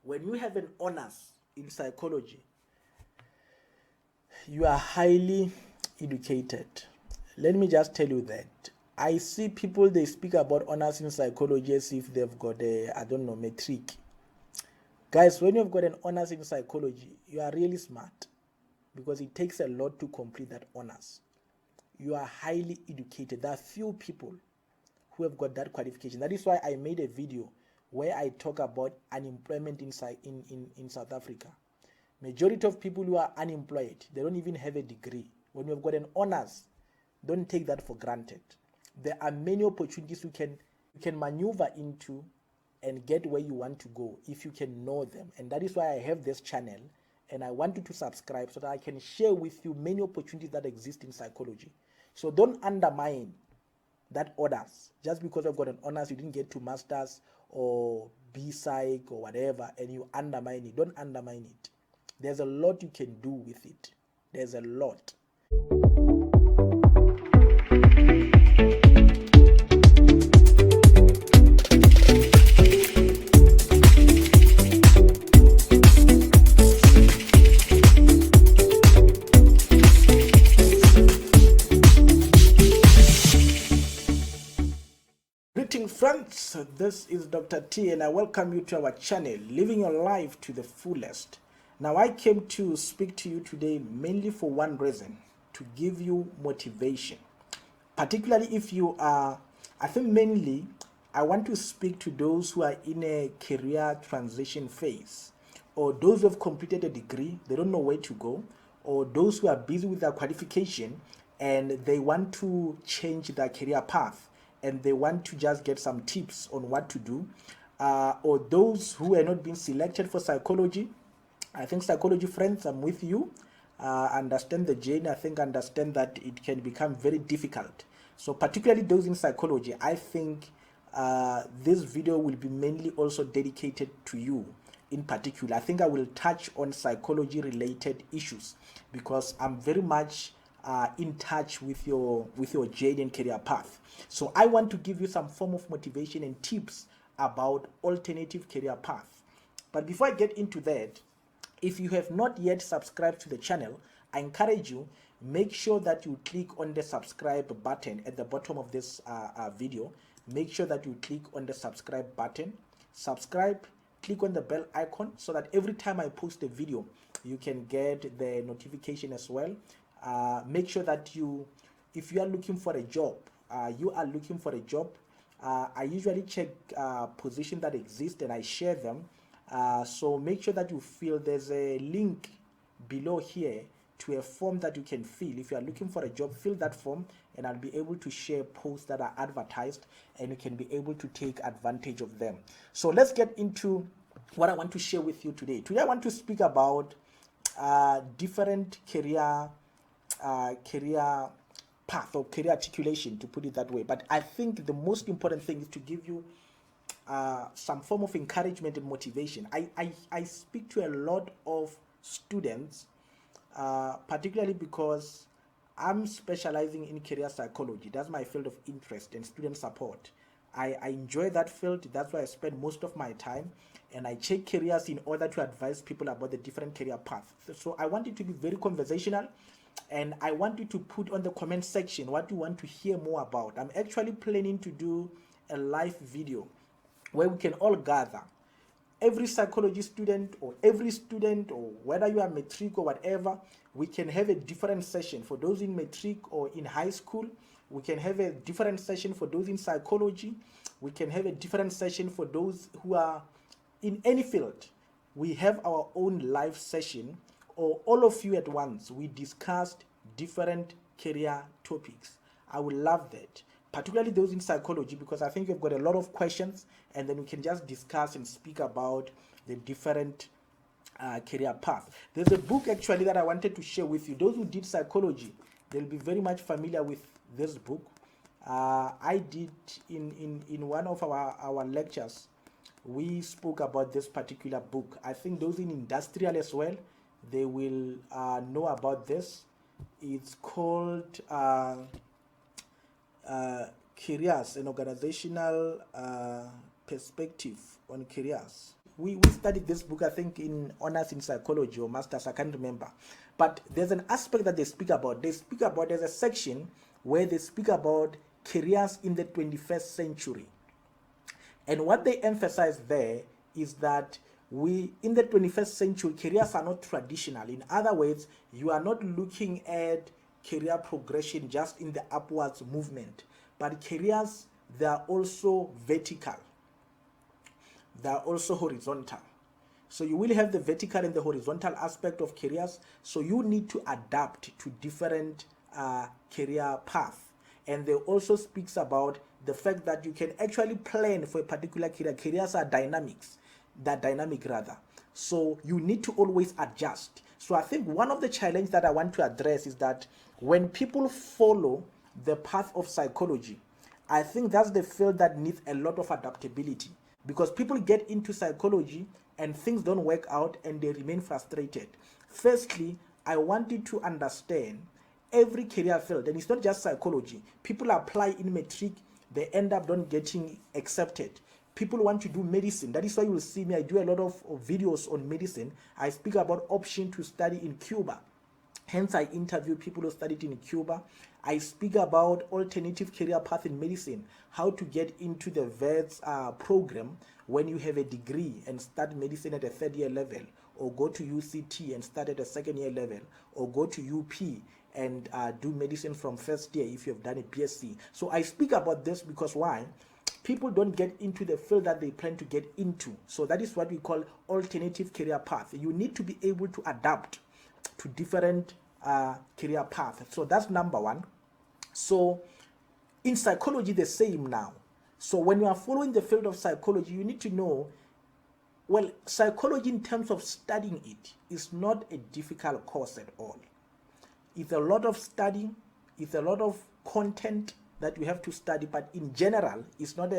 When you have an honors in psychology, you are highly educated. Let me just tell you that. I see people, they speak about honors in psychology as if they've got a, I don't know, metric. Guys, when you've got an honors in psychology, you are really smart because it takes a lot to complete that honors. You are highly educated. There are few people who have got that qualification. That is why I made a video where I talk about unemployment in South Africa. Majority of people who are unemployed, they don't even have a degree. When you've got an honors, don't take that for granted. There are many opportunities you can maneuver into and get where you want to go if you can know them. And that is why I have this channel, and I want you to subscribe so that I can share with you many opportunities that exist in psychology. So don't undermine that honors. Just because I've got an honors, you didn't get to masters or B-Psych or whatever, and you undermine it. Don't undermine it. There's a lot you can do with it. There's a lot. Greetings friends, this is Dr. T and I welcome you to our channel, Living Your Life to the Fullest. Now I came to speak to you today mainly for one reason, to give you motivation. Particularly if you are, I think mainly I want to speak to those who are in a career transition phase, or those who have completed a degree, they don't know where to go, or those who are busy with their qualification and they want to change their career path and they want to just get some tips on what to do, or those who are not being selected for psychology. I think psychology friends, I'm with you. Understand the journey. I think understand that it can become very difficult. So particularly those in psychology, I think this video will be mainly also dedicated to you in particular. I think I will touch on psychology related issues because I'm very much in touch with your journey and career path. So I want to give you some form of motivation and tips about alternative career path. But before I get into that, if you have not yet subscribed to the channel, I encourage you, make sure that you click on the subscribe button at the bottom of this video. Make sure that you click on the subscribe button, subscribe, click on the bell icon so that every time I post a video, you can get the notification as well. Make sure that if you are looking for a job, I usually check positions that exist and I share them. So make sure that you fill, there's a link below here to a form that you can fill. If you are looking for a job, fill that form and I'll be able to share posts that are advertised and you can be able to take advantage of them. So let's get into what I want to share with you today. Today I want to speak about different career path or career articulation, to put it that way. But I think the most important thing is to give you some form of encouragement and motivation. I speak to a lot of students, particularly because I'm specializing in career psychology. That's my field of interest and student support. I enjoy that field. That's why I spend most of my time, and I check careers in order to advise people about the different career paths. So I want it to be very conversational, and I want you to put on the comment section what you want to hear more about. I'm actually planning to do a live video where we can all gather, every psychology student or every student, or whether you are matric or whatever, we can have a different session. For those in matric or in high school, we can have a different session. For those in psychology, we can have a different session. For those who are in any field, we have our own live session, or all of you at once, we discussed different career topics. I would love that, particularly those in psychology, because I think you've got a lot of questions, and then we can just discuss and speak about the different career path. There's a book actually that I wanted to share with you. Those who did psychology, they'll be very much familiar with this book. I did in one of our lectures, we spoke about this particular book. I think those in industrial as well, they will know about this. It's called Careers, an Organizational Perspective on Careers. We studied this book, I think, in honors in psychology or masters, I can't remember. But there's an aspect that they speak about. There's a section where they speak about careers in the 21st century. And what they emphasize there is that we, in the 21st century, careers are not traditional. In other words, you are not looking at career progression just in the upwards movement, but careers, they are also vertical, they are also horizontal. So you will have the vertical and the horizontal aspect of careers. So you need to adapt to different career paths. And they also speaks about the fact that you can actually plan for a particular career. Careers are dynamics, they're dynamic rather. So you need to always adjust. So I think one of the challenges that I want to address is that when people follow the path of psychology, I think that's the field that needs a lot of adaptability, because people get into psychology and things don't work out and they remain frustrated. Firstly, I want you to understand every career field, and it's not just psychology. People apply in matric, they end up not getting accepted. People want to do medicine. That is why you will see me, I do a lot of videos on medicine. I speak about option to study in Cuba. Hence, I interview people who studied in Cuba. I speak about alternative career path in medicine, how to get into the vets program when you have a degree and start medicine at a third year level, or go to UCT and start at a second year level, or go to UP and do medicine from first year if you have done a BSc. So I speak about this because why? People don't get into the field that they plan to get into. So that is what we call alternative career path. You need to be able to adapt to different career paths. So that's number one. So in psychology, the same now. So when you are following the field of psychology, you need to know, well, psychology in terms of studying it is not a difficult course at all. It's a lot of studying, it's a lot of content that you have to study, but in general, it's not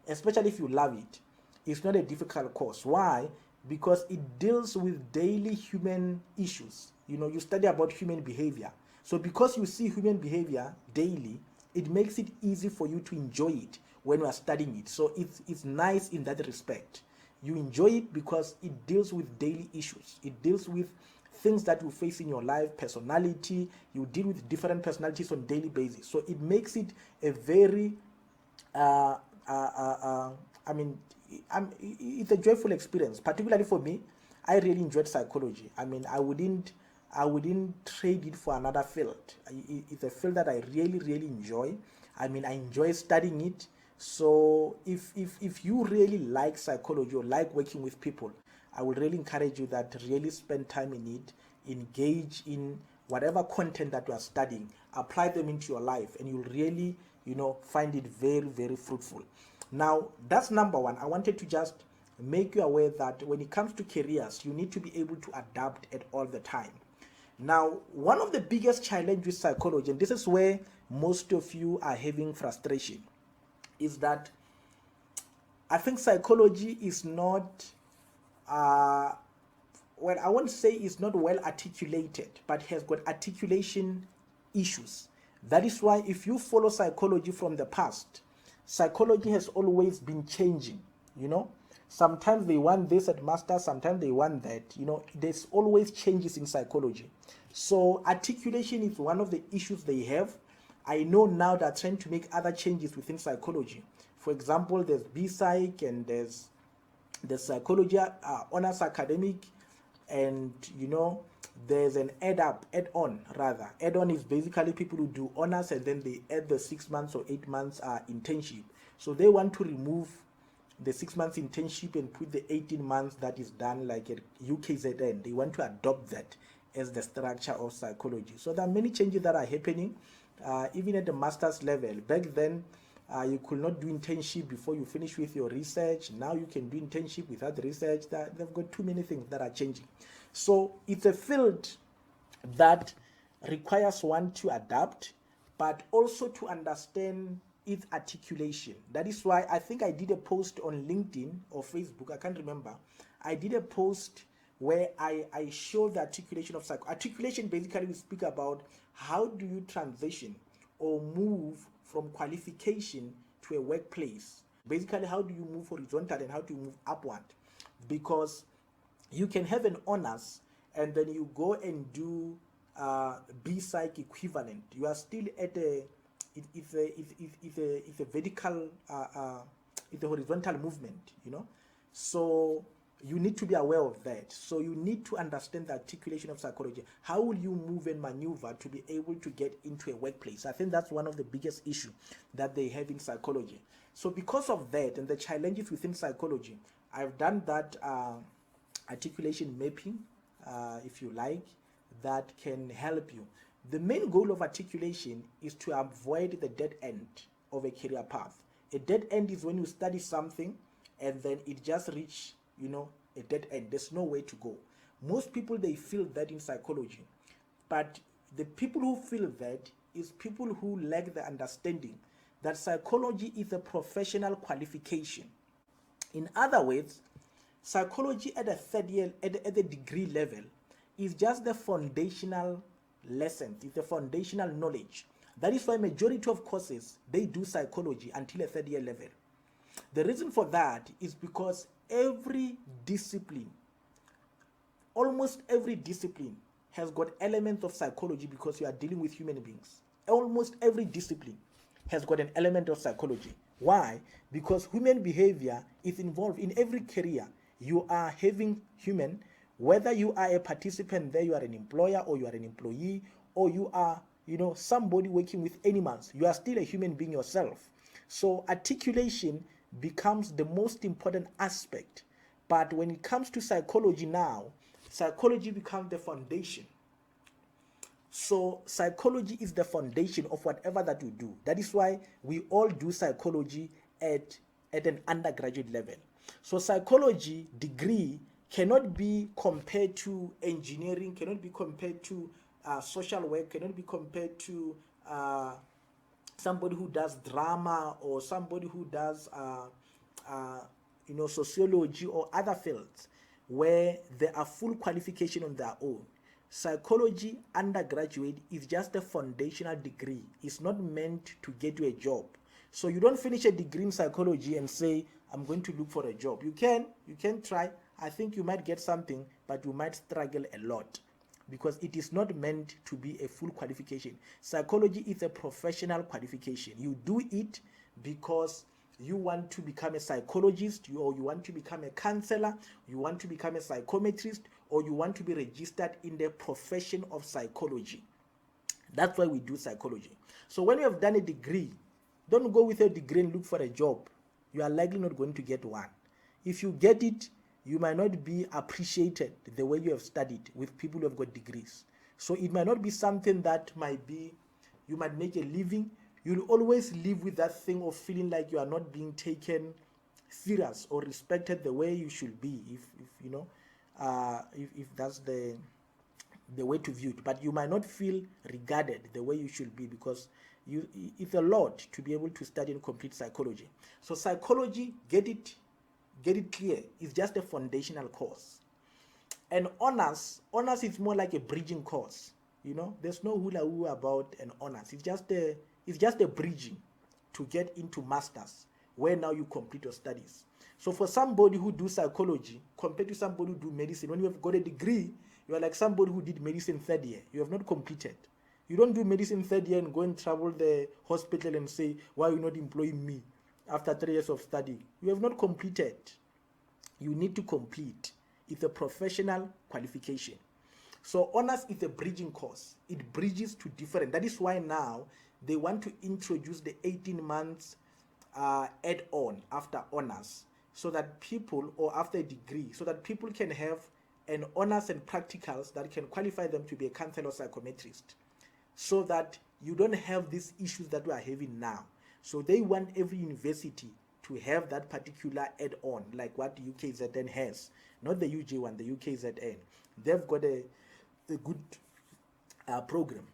especially if you love it, it's not a difficult course. Why? Because it deals with daily human issues. You study about human behavior. So because you see human behavior daily, it makes it easy for you to enjoy it when you are studying it. So it's nice in that respect. You enjoy it because it deals with daily issues. It deals with things that you face in your life, personality. You deal with different personalities on a daily basis. So it makes it a very, it's a joyful experience. Particularly for me, I really enjoyed psychology. I wouldn't trade it for another field. It's a field that I really, really enjoy. I enjoy studying it. So if you really like psychology or like working with people, I would really encourage you that really spend time in it, engage in whatever content that you are studying, apply them into your life, and you'll really, find it very, very fruitful. Now, that's number one. I wanted to just make you aware that when it comes to careers, you need to be able to adapt at all the time. Now, one of the biggest challenges with psychology, and this is where most of you are having frustration, is that I think psychology is not, I won't say it's not well articulated, but has got articulation issues. That is why if you follow psychology from the past, psychology has always been changing, Sometimes they want this at master, sometimes they want that. There's always changes in psychology. So articulation is one of the issues they have. I know now they're trying to make other changes within psychology. For example, there's B-Psych and there's the psychology honors academic, and there's an add-on. Add-on is basically people who do honors and then they add the 6 months or 8 months internship. So they want to remove the 6 months internship and put the 18 months that is done like at UKZN. They want to adopt that as the structure of psychology. So there are many changes that are happening, even at the master's level. Back then, you could not do internship before you finish with your research. Now you can do internship without research. They've got too many things that are changing. So it's a field that requires one to adapt, but also to understand its articulation. That is why I think I did a post on LinkedIn or Facebook, I can't remember. I did a post where I showed the articulation of articulation. Basically, we speak about how do you transition or move from qualification to a workplace. Basically, how do you move horizontal and how do you move upward? because you can have an honors and then you go and do B-Psych equivalent. You are still at it's a vertical, it's a horizontal movement, you know. So you need to be aware of that. So you need to understand the articulation of psychology. How will you move and maneuver to be able to get into a workplace? I think that's one of the biggest issues that they have in psychology. So because of that and the challenges within psychology, I've done that articulation mapping, if you like, that can help you. The main goal of articulation is to avoid the dead end of a career path. A dead end is when you study something and then it just reach, you know, a dead end. There's no way to go. Most people, they feel that in psychology, but the people who feel that is people who lack the understanding that psychology is a professional qualification. In other words, psychology at a third year, at the degree level, is just the foundational lessons, it's the foundational knowledge. That is why majority of courses, they do psychology until a third year level. The reason for that is because every discipline, almost every discipline, has got elements of psychology because you are dealing with human beings. Almost every discipline has got an element of psychology. Why? Because human behavior is involved in every career. You are having human, whether you are a participant there, you are an employer or you are an employee, or you are, you know, somebody working with animals, you are still a human being yourself. So articulation becomes the most important aspect. But when it comes to psychology now, psychology becomes the foundation. So psychology is the foundation of whatever that you do. That is why we all do psychology at an undergraduate level. So psychology degree cannot be compared to engineering, cannot be compared to social work, cannot be compared to somebody who does drama or somebody who does you know, sociology or other fields where there are full qualification on their own. Psychology undergraduate is just a foundational degree. It's not meant to get you a job. So you don't finish a degree in psychology and say, I'm going to look for a job. You can try. I think you might get something, but you might struggle a lot because it is not meant to be a full qualification. Psychology is a professional qualification. You do it because you want to become a psychologist, or you want to become a counselor, you want to become a psychometrist, or you want to be registered in the profession of psychology. That's why we do psychology. So when you have done a degree, don't go with a degree and look for a job. You are likely not going to get one. If you get it, you might not be appreciated the way you have studied with people who have got degrees. So it might not be something that might be, you might make a living. You'll always live with that thing of feeling like you are not being taken serious or respected the way you should be, if you know, if that's the way to view it. But you might not feel regarded the way you should be because it's a lot to be able to study and complete psychology. So psychology, get it clear, is just a foundational course. And honors is more like a bridging course. You know, there's no hula hoo about an honors. It's just a bridging to get into masters, where now you complete your studies. So for somebody who do psychology compared to somebody who do medicine, when you have got a degree, you are like somebody who did medicine third year. You have not completed. You don't do medicine third year and go and travel the hospital and say, why are you not employing me after 3 years of study? You have not completed. You need to complete. It's a professional qualification. So honors is a bridging course. It bridges to different. That is why now they want to introduce the 18 months add-on after honors, so that people, or after a degree, so that people can have an honors and practicals that can qualify them to be a counselor or psychometrist, so that you don't have these issues that we are having now. So they want every university to have that particular add-on, like what UKZN has, not the UJ one, the UKZN. They've got a good program.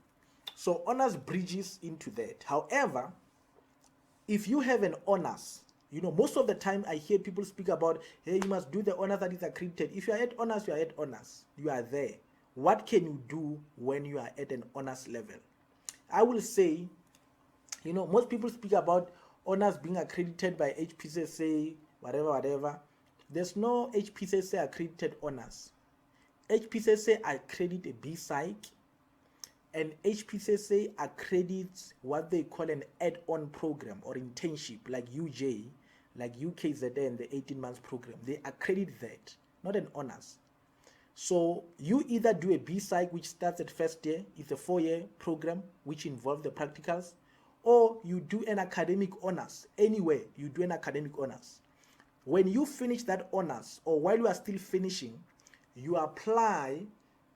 So honors bridges into that. However, if you have an honors, you know, most of the time I hear people speak about, hey, you must do the honors that is accredited. If you are at honors, you are at honors. You are there. What can you do when you are at an honors level? I will say, you know, most people speak about honors being accredited by HPCSA, whatever. There's no HPCSA accredited honors. HPCSA accredit a B-Psych, and HPCSA accredits what they call an add-on program or internship, like UJ, like UKZN, the 18 months program. They accredit that, not an honors. So you either do a B-Psych, which starts at first year, it's a 4-year program which involves the practicals, or you do an academic honors. Anyway, you do an academic honors. When you finish that honors, or while you are still finishing, you apply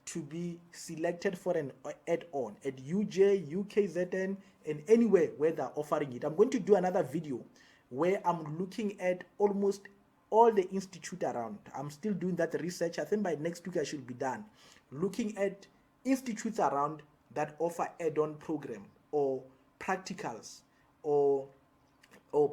to be selected for an add-on at UJ, UKZN, and anywhere where they're offering it. I'm going to do another video where I'm looking at almost all the institute around. I'm still doing that research. I think by next week I should be done looking at institutes around that offer add-on program or practicals or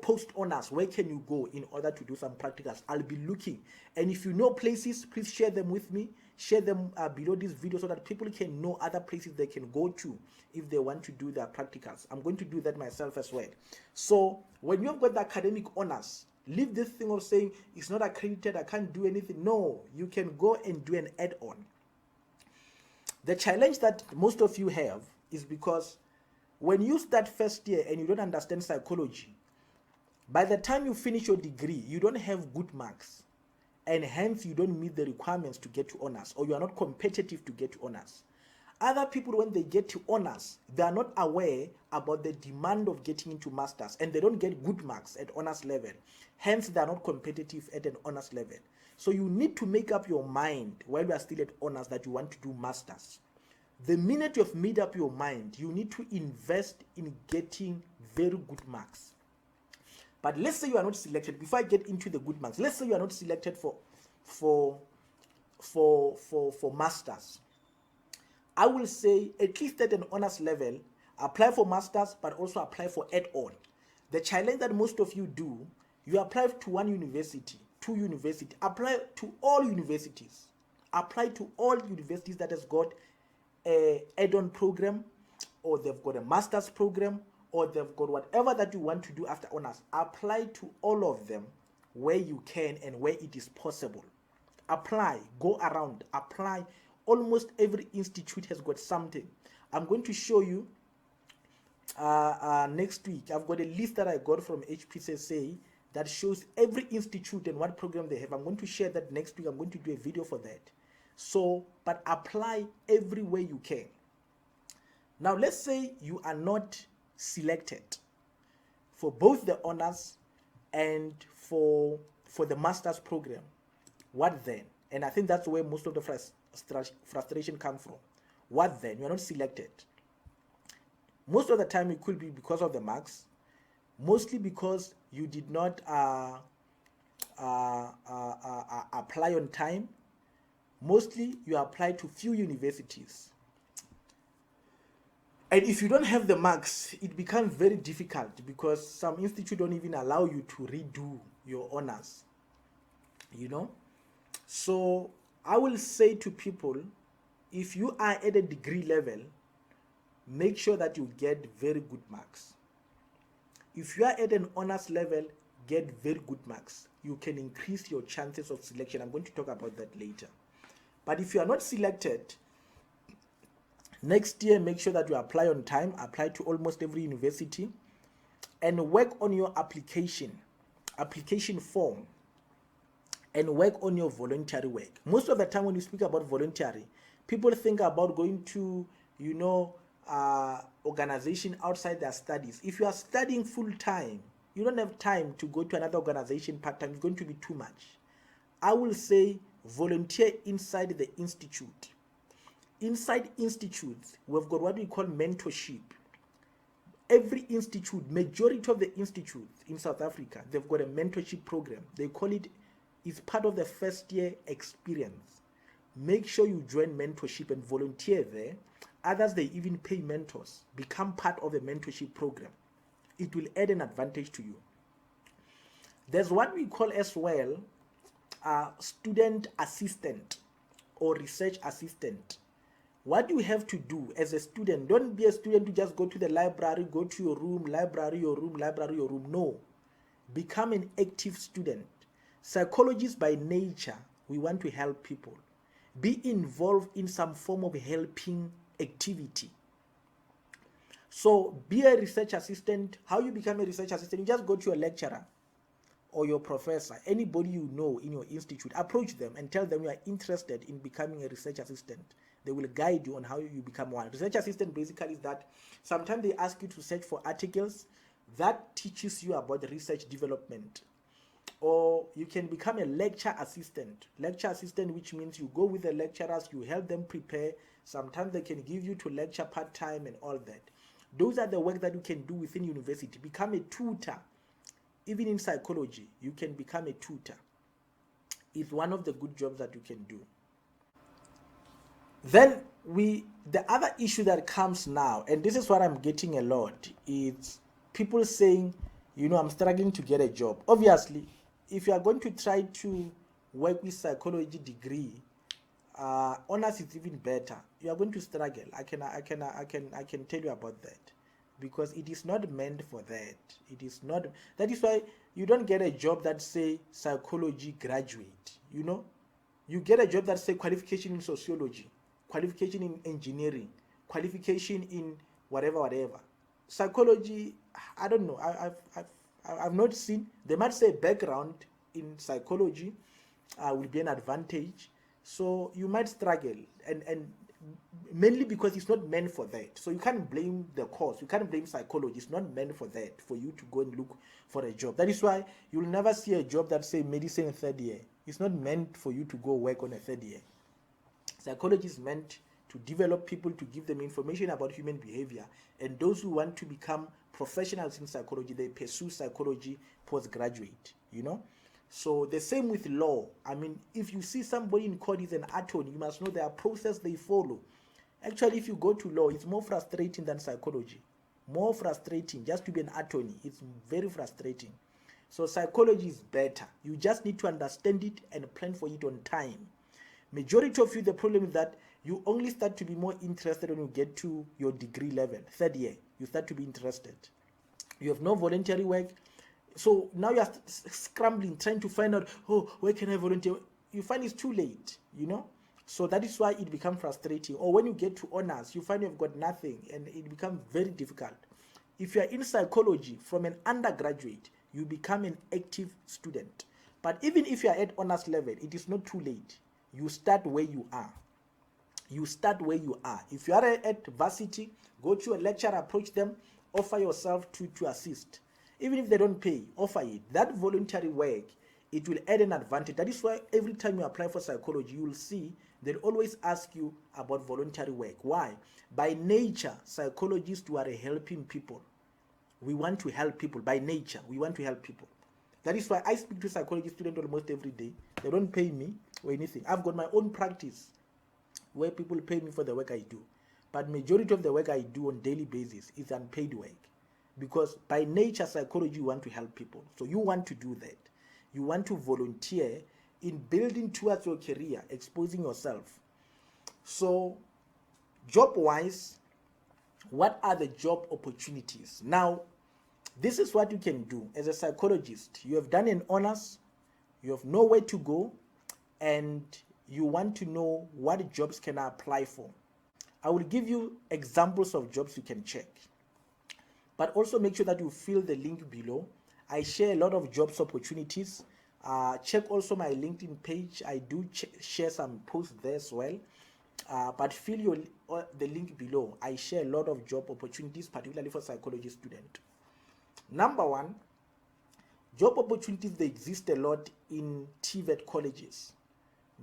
post honors. Where can you go in order to do some practicals? I'll be looking, and if you know places, please share them with me. Share them below this video so that people can know other places they can go to if they want to do their practicals. I'm going to do that myself as well. So when you've got the academic honors, leave this thing of saying it's not accredited, I can't do anything. No, you can go and do an add-on. The challenge that most of you have is because when you start first year and you don't understand psychology, by the time you finish your degree, you don't have good marks, and hence you don't meet the requirements to get to honors, or you are not competitive to get to honors. Other people, when they get to honors, they are not aware about the demand of getting into masters, and they don't get good marks at honors level. Hence, they are not competitive at an honors level. So you need to make up your mind while you are still at honors that you want to do masters. The minute you have made up your mind, you need to invest in getting very good marks. But let's say you are not selected. Before I get into the good marks, let's say you are not selected for masters. I will say at least at an honors level, apply for masters, but also apply for add-on. The challenge that most of you do, you apply to one university, two universities, apply to all universities. Apply to all universities that has got a add-on program, or they've got a master's program, or they've got whatever that you want to do after honors. Apply to all of them where you can and where it is possible. Apply, go around, apply. Almost every institute has got something. I'm going to show you next week. I've got a list that I got from HPCSA that shows every institute and what program they have. I'm going to share that next week. I'm going to do a video for that. So, but apply everywhere you can. Now, let's say you are not selected for both the honors and for the master's program. What then? And I think that's where most of the frustration comes from. What then? You're not selected. Most of the time it could be because of the marks, mostly because you did not apply on time. Mostly you apply to few universities. And if you don't have the marks, it becomes very difficult because some institutes don't even allow you to redo your honors, you know. So I will say to people, if you are at a degree level, make sure that you get very good marks. If you are at an honors level, get very good marks. You can increase your chances of selection. I'm going to talk about that later. But if you are not selected, next year, make sure that you apply on time, apply to almost every university, and work on your application form, and work on your voluntary work. Most of the time when you speak about voluntary, people think about going to, you know, organization outside their studies. If you are studying full time, you don't have time to go to another organization part time. It's going to be too much. I will say volunteer inside the institute. Inside institutes, we've got what we call mentorship. Every institute, majority of the institutes in South Africa, they've got a mentorship program. They call it, it's part of the first year experience. Make sure you join mentorship and volunteer there. Others, they even pay mentors. Become part of the mentorship program. It will add an advantage to you. There's what we call as well student assistant or research assistant. What you have to do as a student, don't be a student to just go to the library, go to your room, library, your room, library, your room. No. Become an active student. Psychologists by nature, we want to help people. Be involved in some form of helping activity. So be a research assistant. How you become a research assistant? You just go to your lecturer or your professor, anybody you know in your institute, approach them and tell them you are interested in becoming a research assistant. They will guide you on how you become one. Research assistant basically is that sometimes they ask you to search for articles that teaches you about the research development. Or you can become a lecture assistant. Lecture assistant, which means you go with the lecturers, you help them prepare. Sometimes they can give you to lecture part-time and all that. Those are the work that you can do within university. Become a tutor. Even in psychology, you can become a tutor. It's one of the good jobs that you can do. Then the other issue that comes now, and this is what I'm getting a lot, is people saying, I'm struggling to get a job. Obviously, if you are going to try to work with psychology degree, honors is even better. You are going to struggle. I can tell you about that, because it is not meant for that. It is not. That is why you don't get a job that say psychology graduate. You get a job that say qualification in sociology, qualification in engineering, qualification in whatever. Psychology, I don't know. I've not seen. They might say background in psychology will be an advantage. So you might struggle, and mainly because it's not meant for that. So you can't blame the course. You can't blame psychology. It's not meant for that, for you to go and look for a job. That is why you'll never see a job that say medicine third year. It's not meant for you to go work on a third year. Psychology is meant to develop people, to give them information about human behavior. And those who want to become professionals in psychology, they pursue psychology postgraduate, So the same with law. I mean, if you see somebody in court is an attorney, you must know their process they follow. Actually, if you go to law, it's more frustrating than psychology. More frustrating just to be an attorney. It's very frustrating. So psychology is better. You just need to understand it and plan for it on time. Majority of you, the problem is that you only start to be more interested when you get to your degree level, third year. You start to be interested. You have no voluntary work. So now you are scrambling, trying to find out, where can I volunteer? You find it's too late, So that is why it becomes frustrating. Or when you get to honors, you find you've got nothing, and it becomes very difficult. If you are in psychology from an undergraduate, you become an active student. But even if you are at honors level, it is not too late. You start where you are. If you are at varsity, go to a lecturer, approach them, offer yourself to assist. Even if they don't pay, offer it. That voluntary work, it will add an advantage. That is why every time you apply for psychology, you will see they'll always ask you about voluntary work. Why? By nature, psychologists are helping people. We want to help people. By nature, we want to help people. That is why I speak to psychology students almost every day. They don't pay me or anything. I've got my own practice where people pay me for the work I do. But majority of the work I do on daily basis is unpaid work. Because by nature, psychology, you want to help people. So you want to do that. You want to volunteer in building towards your career, exposing yourself. So job-wise, what are the job opportunities? Now, this is what you can do as a psychologist. You have done an honors, you have nowhere to go, and you want to know what jobs can I apply for. I will give you examples of jobs you can check. But also make sure that you fill the link below. I share a lot of jobs opportunities. Check also my LinkedIn page. I do share some posts there as well. But fill the link below. I share a lot of job opportunities, particularly for psychology students. Number one, job opportunities, they exist a lot in TVET colleges.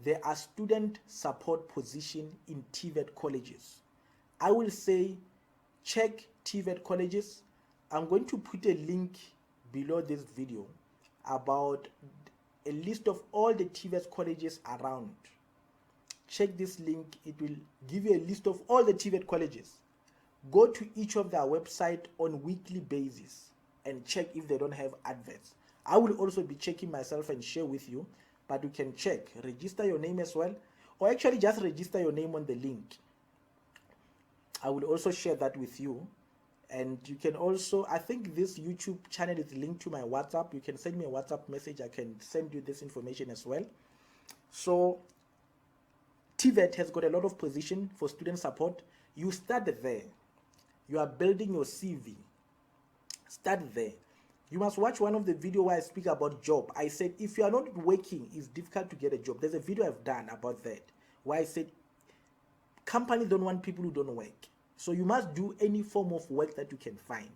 There are student support positions in TVET colleges. I will say check TVET colleges. I'm going to put a link below this video about a list of all the TVET colleges around. Check this link. It will give you a list of all the TVET colleges. Go to each of their website on weekly basis and check if they don't have adverts. I will also be checking myself and share with you, but you can check. Register your name as well, or actually just register your name on the link. I will also share that with you, And you can also, I think this YouTube channel is linked to my WhatsApp. You can send me a WhatsApp message. I can send you this information as well. So TVET has got a lot of position for student support. You start there. You are building your CV. Start there. You must watch one of the video where I speak about job. I said if you are not working, it's difficult to get a job. There's a video I've done about that where I said companies don't want people who don't work. So you must do any form of work that you can find.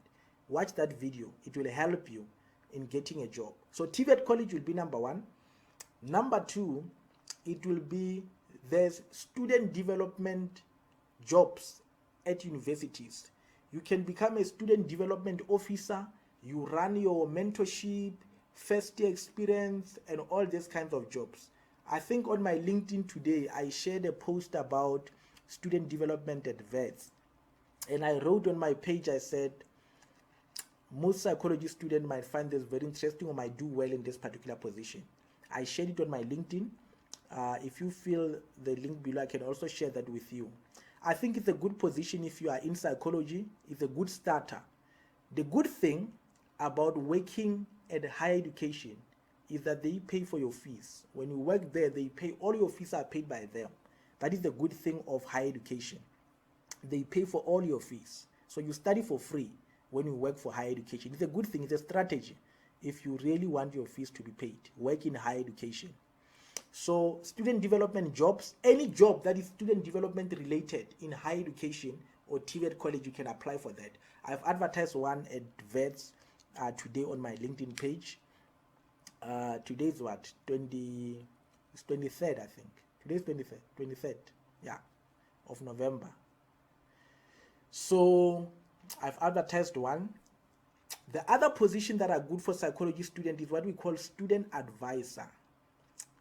Watch that video. It will help you in getting a job. So TVET college will be number one. Number two, it will be there's student development jobs at universities. You can become a student development officer. You run your mentorship, first year experience, and all these kinds of jobs. I think on my LinkedIn today, I shared a post about student development at VETS. And I wrote on my page, I said, most psychology students might find this very interesting or might do well in this particular position. I shared it on my LinkedIn. If you feel the link below, I can also share that with you. I think it's a good position if you are in psychology. It's a good starter. The good thing about working at higher education is that they pay for your fees. When you work there, they pay, all your fees are paid by them. That is the good thing of higher education. They pay for all your fees. So you study for free when you work for higher education. It's a good thing, it's a strategy. If you really want your fees to be paid, work in higher education. So student development jobs, any job that is student development related in higher education or TVET college, you can apply for that. I've advertised one at VETS today on my LinkedIn page. Today is what? It's 23rd, I think. Today's 23rd, yeah, of November. So I've advertised one. The other position that are good for psychology students is what we call student advisor.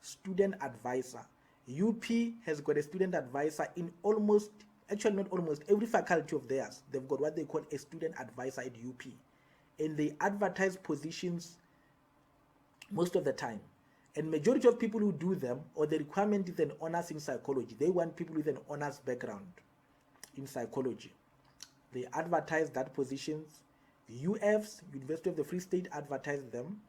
Student advisor. UP has got a student advisor in almost, actually not almost, every faculty of theirs. They've got what they call a student advisor at UP. And they advertise positions most of the time. And majority of people who do them, or the requirement is an honors in psychology. They want people with an honors background in psychology. They advertise that positions. UFs, University of the Free State, advertise them.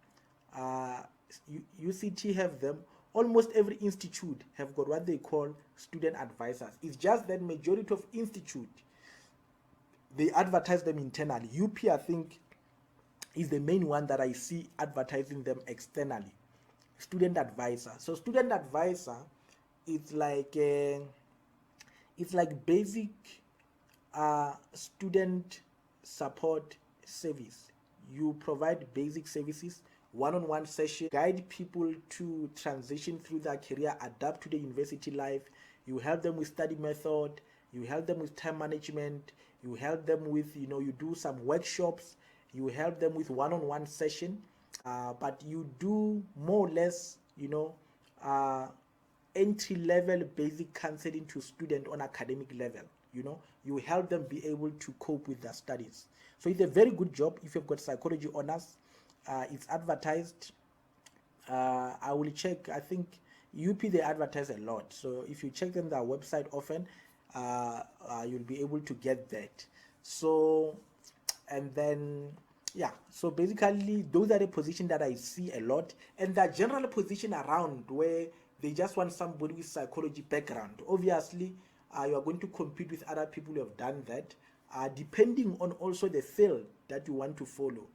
UCT have them. Almost every institute have got what they call student advisors. It's just that majority of institute, they advertise them internally. UP, I think, is the main one that I see advertising them externally. Student advisor. So student advisor, it's like basic student support service. You provide basic services, one-on-one session, guide people to transition through their career, adapt to the university life. You help them with study method, you help them with time management, you help them with, you do some workshops, you help them with one-on-one session, but you do more or less, entry-level basic counseling to students on academic level. You help them be able to cope with their studies. So it's a very good job if you've got psychology honors. It's advertised. I will check. I think UP, they advertise a lot. So if you check them, their website often, you'll be able to get that. So, and then, yeah. So basically, those are the positions that I see a lot. And the general position around where they just want somebody with psychology background. Obviously, you are going to compete with other people who have done that, depending on also the field that you want to follow.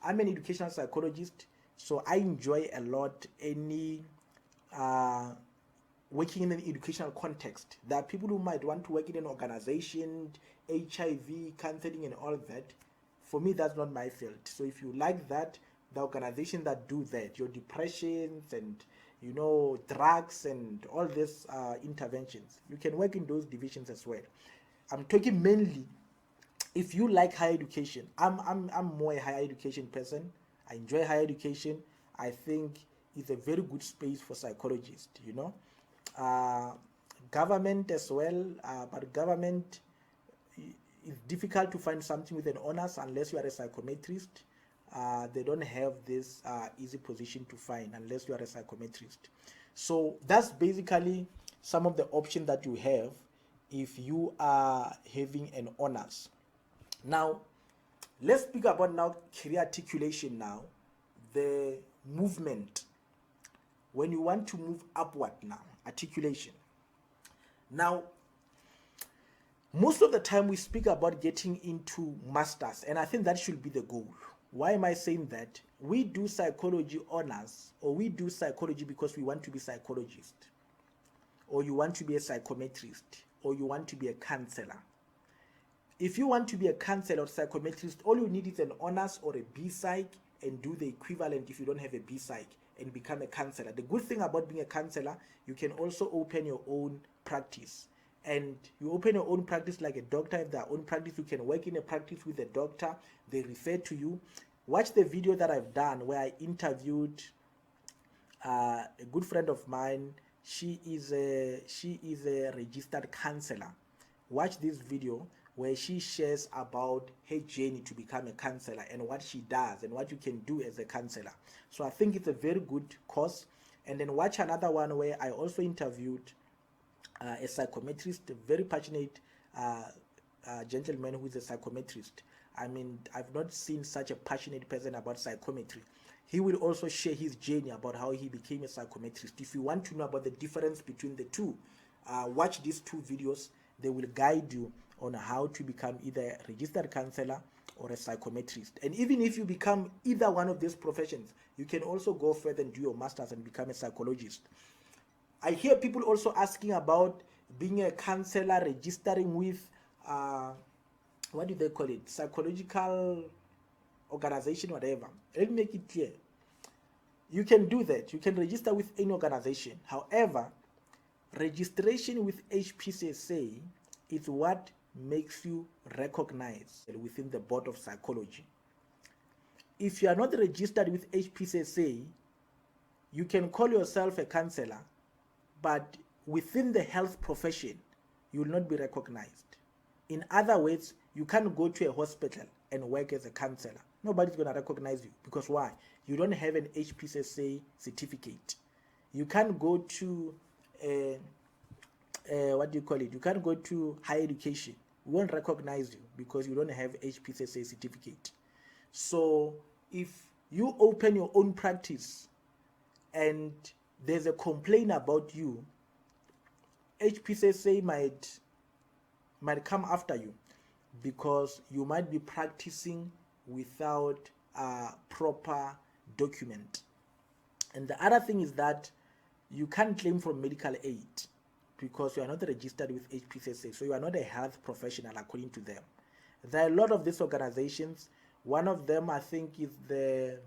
I'm an educational psychologist, so I enjoy a lot any working in an educational context. There are people who might want to work in an organization, HIV, counseling and all that. For me, that's not my field. So if you like that, the organizations that do that, your depressions and drugs and all these interventions, you can work in those divisions as well. I'm talking mainly if you like higher education. I'm more a higher education person. I enjoy higher education. I think it's a very good space for psychologists. Government as well, but government, it's difficult to find something with an honors unless you are a psychometrist. They don't have this easy position to find unless you are a psychometrist. So that's basically some of the options that you have if you are having an honors. Now, Let's speak about now career articulation now, the movement. When you want to move upward now, articulation. Now, most of the time we speak about getting into masters, and I think that should be the goal. Why am I saying that? We do psychology honors, or we do psychology because we want to be psychologists, or you want to be a psychometrist, or you want to be a counselor. If you want to be a counselor or psychometrist, all you need is an honors or a B-Psych, and do the equivalent if you don't have a B-Psych, and become a counselor. The good thing about being a counselor, you can also open your own practice. And you open your own practice like a doctor. If their own practice, you can work in a practice with a doctor. They refer to you. Watch the video that I've done where I interviewed a good friend of mine. She is a registered counselor. Watch this video where she shares about her journey to become a counselor and what she does and what you can do as a counselor. So I think it's a very good course. And then watch another one where I also interviewed a psychometrist, a very passionate gentleman who is a psychometrist. I mean, I've not seen such a passionate person about psychometry. He will also share his journey about how he became a psychometrist. If you want to know about the difference between the two, watch these two videos. They will guide you on how to become either a registered counselor or a psychometrist. And even if you become either one of these professions, you can also go further and do your masters and become a psychologist. I hear people also asking about being a counselor, registering with, what do they call it? Psychological organization, whatever. Let me make it clear. You can do that. You can register with any organization. However, registration with HPCSA is what makes you recognized within the Board of Psychology. If you are not registered with HPCSA, you can call yourself a counselor, but within the health profession, you will not be recognized. In other words, you can't go to a hospital and work as a counselor. Nobody's going to recognize you. Because why? You don't have an HPCSA certificate. You can't go to, what do you call it? You can't go to higher education. We won't recognize you because you don't have HPCSA certificate. So if you open your own practice and there's a complaint about you, HPCSA might come after you because you might be practicing without a proper document. And the other thing is that you can't claim from medical aid because you are not registered with HPCSA, so you are not a health professional according to them. There are a lot of these organizations. One of them, I think, is the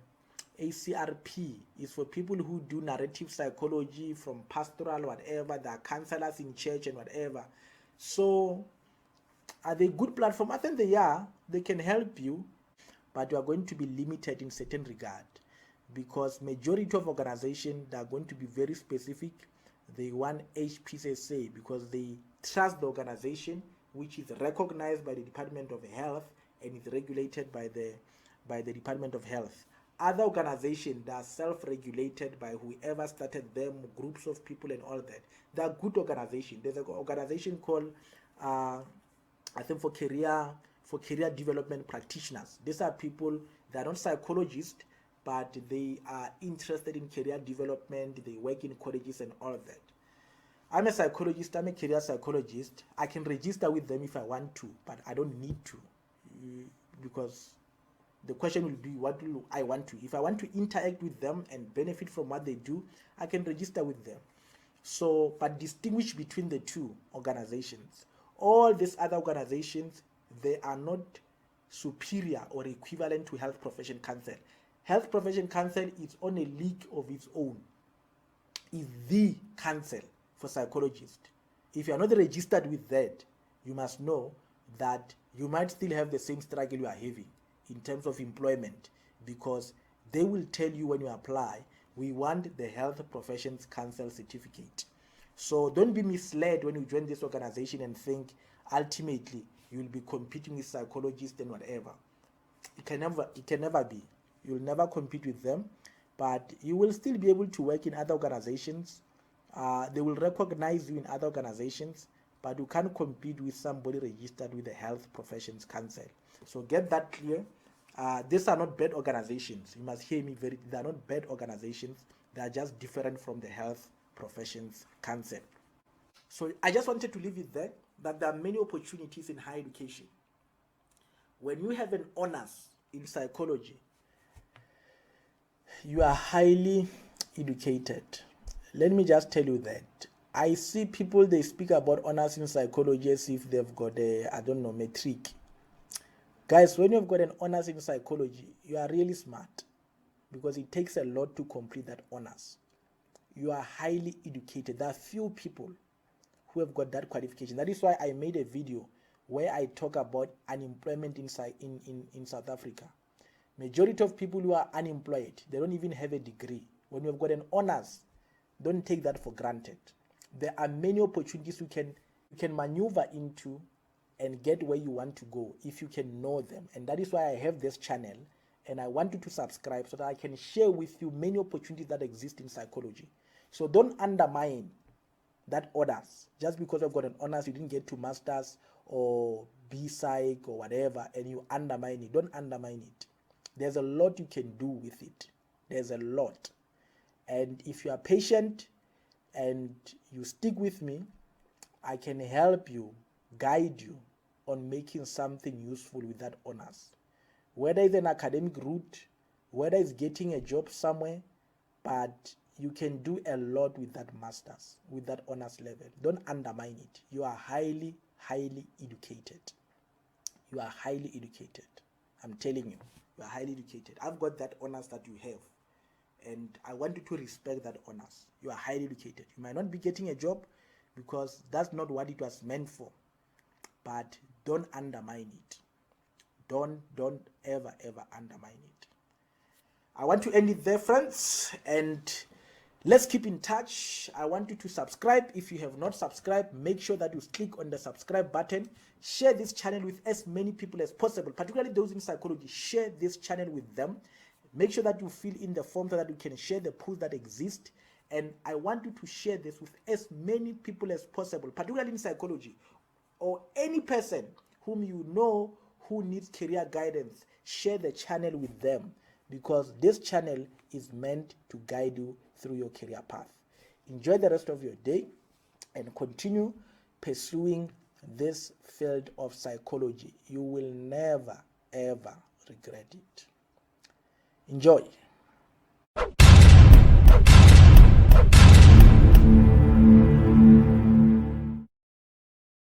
ACRP, is for people who do narrative psychology from pastoral, whatever. There are counselors in church and whatever. So are they a good platform? I think they are. They can help you, but you are going to be limited in certain regard because majority of organizations, they are going to be very specific. They want HPCSA because they trust the organization, which is recognized by the Department of Health and is regulated by the Department of Health. Other organizations that are self-regulated by whoever started them, groups of people and all that. They are good organizations. There's an organization called, I think, for career development practitioners. These are people, they are not psychologists, but they are interested in career development. They work in colleges and all of that. I'm a psychologist. I'm a career psychologist. I can register with them if I want to, but I don't need to because the question will be, what do I want to? If I want to interact with them and benefit from what they do, I can register with them. So, but distinguish between the two organizations. All these other organizations, they are not superior or equivalent to Health Profession Council. Health Profession Council is on a league of its own. Is the council for psychologists. If you are not registered with that, you must know that you might still have the same struggle you are having in terms of employment, because they will tell you when you apply, we want the Health Professions Council certificate. So don't be misled when you join this organization and think ultimately you will be competing with psychologists and whatever. It can never be. You will never compete with them, but you will still be able to work in other organizations. They will recognize you in other organizations, but you can't compete with somebody registered with the Health Professions Council. So get that clear. These are not bad organizations. You must hear me they are not bad organizations. They are just different from the health professions concept. So I just wanted to leave it there, that there are many opportunities in higher education. When you have an honors in psychology, you are highly educated. Let me just tell you that I see people, they speak about honors in psychology as if they've got a, I don't know, metric. Guys, when you've got an honors in psychology, you are really smart, because it takes a lot to complete that honors. You are highly educated. There are few people who have got that qualification. That is why I made a video where I talk about unemployment in South Africa. Majority of people who are unemployed, they don't even have a degree. When you've got an honors, don't take that for granted. There are many opportunities you can maneuver into and get where you want to go if you can know them. And that is why I have this channel, and I want you to subscribe so that I can share with you many opportunities that exist in psychology. So don't undermine that honors. Just because I've got an honors, you didn't get to masters or B-Psych or whatever, and you undermine it. Don't undermine it. There's a lot you can do with it. There's a lot. And if you are patient and you stick with me, I can help you, guide you on making something useful with that honors. Whether it's an academic route, whether it's getting a job somewhere, but you can do a lot with that masters, with that honors level. Don't undermine it. You are highly, highly educated. You are highly educated. I'm telling you, you are highly educated. I've got that honors that you have, and I want you to respect that honors. You are highly educated. You might not be getting a job because that's not what it was meant for, but don't undermine it. Don't ever undermine it. I want to end it there, friends, and let's keep in touch. I want you to subscribe. If you have not subscribed, make sure that you click on the subscribe button. Share this channel with as many people as possible, particularly those in psychology. Share this channel with them. Make sure that you fill in the form so that you can share the posts that exist. And I want you to share this with as many people as possible, particularly in psychology, or any person whom you know who needs career guidance. Share the channel with them, because this channel is meant to guide you through your career path. Enjoy the rest of your day and continue pursuing this field of psychology. You will never ever regret it. Enjoy.